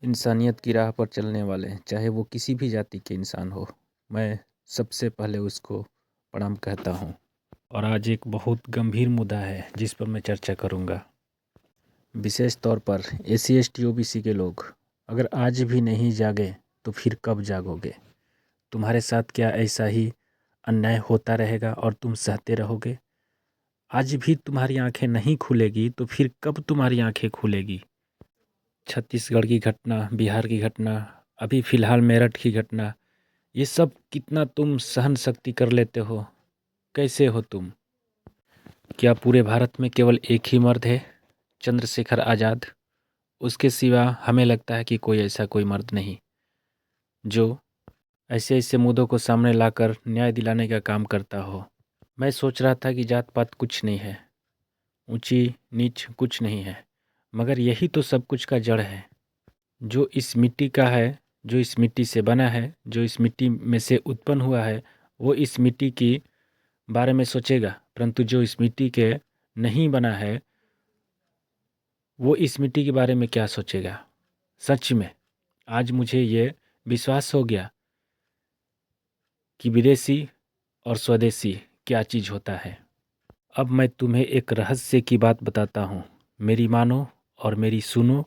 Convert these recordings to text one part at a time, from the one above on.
इंसानियत की राह पर चलने वाले चाहे वो किसी भी जाति के इंसान हो, मैं सबसे पहले उसको प्रणाम कहता हूँ। और आज एक बहुत गंभीर मुद्दा है जिस पर मैं चर्चा करूँगा। विशेष तौर पर एससी एसटी ओबीसी के लोग अगर आज भी नहीं जागे तो फिर कब जागोगे? तुम्हारे साथ क्या ऐसा ही अन्याय होता रहेगा और तुम सहते रहोगे? आज भी तुम्हारी आंखें नहीं खुलेगी तो फिर कब तुम्हारी आंखें खुलेगी? छत्तीसगढ़ की घटना, बिहार की घटना, अभी फ़िलहाल मेरठ की घटना, ये सब कितना तुम सहन शक्ति कर लेते हो? कैसे हो तुम? क्या पूरे भारत में केवल एक ही मर्द है, चंद्रशेखर आज़ाद? उसके सिवा हमें लगता है कि कोई ऐसा कोई मर्द नहीं जो ऐसे ऐसे मुद्दों को सामने लाकर न्याय दिलाने का काम करता हो। मैं सोच रहा था कि जात पात कुछ नहीं है, ऊंची नीच कुछ नहीं है, मगर यही तो सब कुछ का जड़ है। जो इस मिट्टी का है, जो इस मिट्टी से बना है, जो इस मिट्टी में से उत्पन्न हुआ है, वो इस मिट्टी की बारे में सोचेगा, परंतु जो इस मिट्टी के नहीं बना है वो इस मिट्टी के बारे में क्या सोचेगा? सच में आज मुझे ये विश्वास हो गया कि विदेशी और स्वदेशी क्या चीज़ होता है। अब मैं तुम्हें एक रहस्य की बात बताता हूँ, मेरी मानो और मेरी सुनो,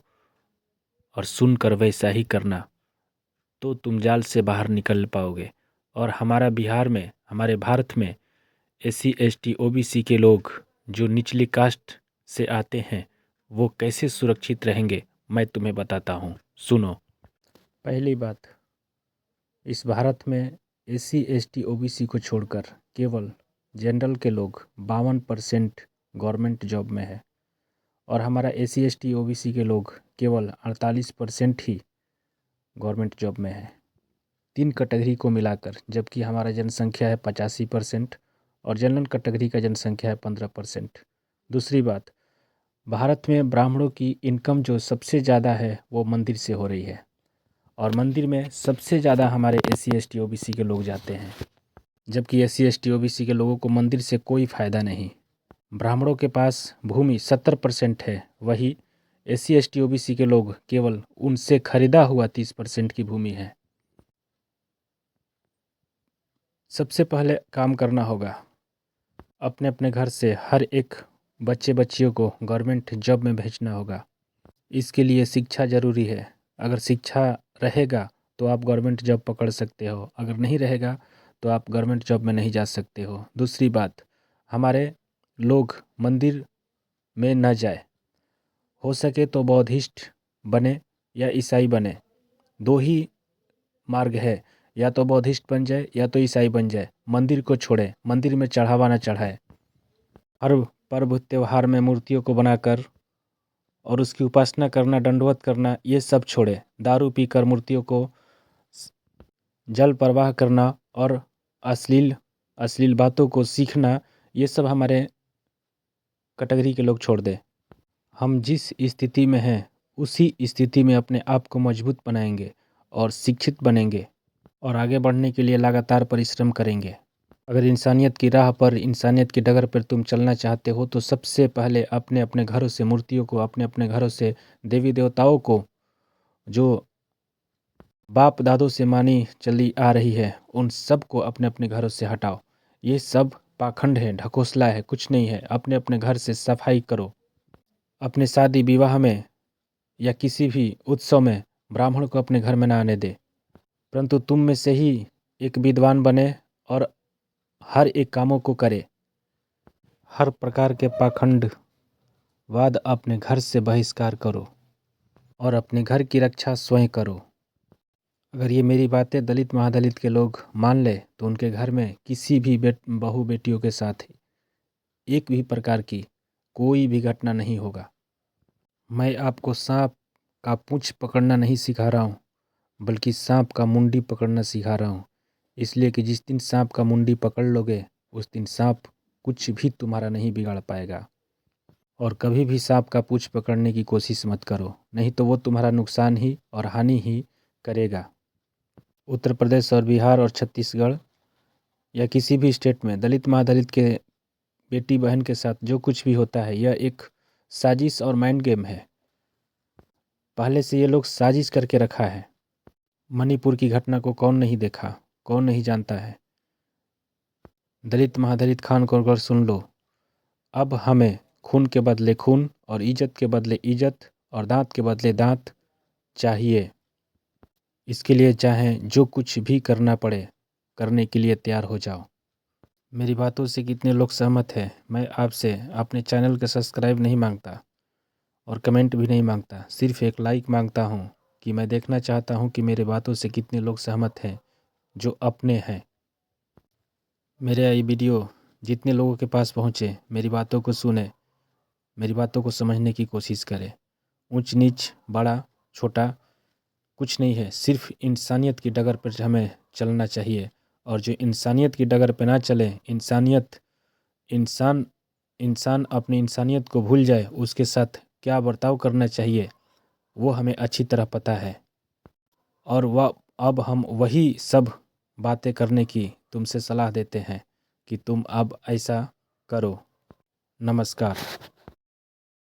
और सुनकर वैसा ही करना तो तुम जाल से बाहर निकल पाओगे। और हमारा बिहार में, हमारे भारत में एससी एसटी ओबीसी के लोग जो निचली कास्ट से आते हैं वो कैसे सुरक्षित रहेंगे, मैं तुम्हें बताता हूँ। सुनो। पहली बात, इस भारत में एससी एसटी ओबीसी को छोड़कर केवल जनरल के लोग 52% गवर्नमेंट जॉब में है, और हमारा एससी एसटी ओबीसी के लोग केवल 48% ही गवर्नमेंट जॉब में है, 3 कैटेगरी को मिलाकर। जबकि हमारा जनसंख्या है 85% और जनरल कैटेगरी का जनसंख्या है 15%। दूसरी बात, भारत में ब्राह्मणों की इनकम जो सबसे ज़्यादा है वो मंदिर से हो रही है, और मंदिर में सबसे ज़्यादा हमारे एससी एसटी ओबीसी के लोग जाते हैं, जबकि एससी एसटी ओबीसी के लोगों को मंदिर से कोई फ़ायदा नहीं। ब्राह्मणों के पास भूमि 70% है, वही एससी एसटी ओबीसी के लोग केवल उनसे खरीदा हुआ 30% की भूमि है। सबसे पहले काम करना होगा, अपने अपने घर से हर एक बच्चे बच्चियों को गवर्नमेंट जॉब में भेजना होगा। इसके लिए शिक्षा ज़रूरी है। अगर शिक्षा रहेगा तो आप गवर्नमेंट जॉब पकड़ सकते हो, अगर नहीं रहेगा तो आप गवर्नमेंट जॉब में नहीं जा सकते हो। दूसरी बात, हमारे लोग मंदिर में न जाए, हो सके तो बौद्धिस्ट बने या ईसाई बने, दो ही मार्ग है, या तो बौद्धिस्ट बन जाए या तो ईसाई बन जाए। मंदिर को छोड़े, मंदिर में चढ़ावा न चढ़ाए। हर पर्व त्योहार में मूर्तियों को बनाकर और उसकी उपासना करना, दंडवत करना, ये सब छोड़े। दारू पीकर मूर्तियों को जल प्रवाह करना और अश्लील अश्लील बातों को सीखना, ये सब हमारे कैटेगरी के लोग छोड़ दे। हम जिस स्थिति में हैं उसी स्थिति में अपने आप को मजबूत बनाएंगे और शिक्षित बनेंगे और आगे बढ़ने के लिए लगातार परिश्रम करेंगे। अगर इंसानियत की राह पर, इंसानियत की डगर पर तुम चलना चाहते हो तो सबसे पहले अपने अपने घरों से मूर्तियों को, अपने अपने घरों से देवी देवताओं को जो बाप दादों से मानी चली आ रही है, उन सब को अपने अपने घरों से हटाओ। ये सब पाखंड है, ढकोसला है, कुछ नहीं है। अपने अपने घर से सफाई करो। अपने शादी विवाह में या किसी भी उत्सव में ब्राह्मण को अपने घर में ना आने दे, परंतु तुम में से ही एक विद्वान बने और हर एक कामों को करे। हर प्रकार के पाखंडवाद अपने घर से बहिष्कार करो और अपने घर की रक्षा स्वयं करो। अगर ये मेरी बातें दलित महादलित के लोग मान ले तो उनके घर में किसी भी बहू बेटियों के साथ एक भी प्रकार की कोई भी घटना नहीं होगा। मैं आपको सांप का पूंछ पकड़ना नहीं सिखा रहा हूँ, बल्कि सांप का मुंडी पकड़ना सिखा रहा हूँ। इसलिए कि जिस दिन सांप का मुंडी पकड़ लोगे उस दिन सांप कुछ भी तुम्हारा नहीं बिगाड़ पाएगा। और कभी भी सांप का पूंछ पकड़ने की कोशिश मत करो, नहीं तो वो तुम्हारा नुकसान ही और हानि ही करेगा। उत्तर प्रदेश और बिहार और छत्तीसगढ़ या किसी भी स्टेट में दलित महादलित के बेटी बहन के साथ जो कुछ भी होता है, यह एक साजिश और माइंड गेम है। पहले से ये लोग साजिश करके रखा है। मणिपुर की घटना को कौन नहीं देखा, कौन नहीं जानता है। दलित महादलित खान को अगर सुन लो, अब हमें खून के बदले खून और इज्जत के बदले इज्जत और दांत के बदले दांत चाहिए। इसके लिए चाहे जो कुछ भी करना पड़े, करने के लिए तैयार हो जाओ। मेरी बातों से कितने लोग सहमत हैं? मैं आपसे अपने चैनल का सब्सक्राइब नहीं मांगता और कमेंट भी नहीं मांगता, सिर्फ एक लाइक मांगता हूँ कि मैं देखना चाहता हूँ कि मेरे बातों से कितने लोग सहमत हैं जो अपने हैं। मेरा ये वीडियो जितने लोगों के पास पहुँचे, मेरी बातों को सुने, मेरी बातों को समझने की कोशिश करें। ऊंच नीच बड़ा छोटा कुछ नहीं है, सिर्फ इंसानियत की डगर पर हमें चलना चाहिए। और जो इंसानियत की डगर पर ना चले, इंसान अपनी इंसानियत को भूल जाए, उसके साथ क्या बर्ताव करना चाहिए वो हमें अच्छी तरह पता है। और वह अब हम वही सब बातें करने की तुमसे सलाह देते हैं कि तुम अब ऐसा करो। नमस्कार।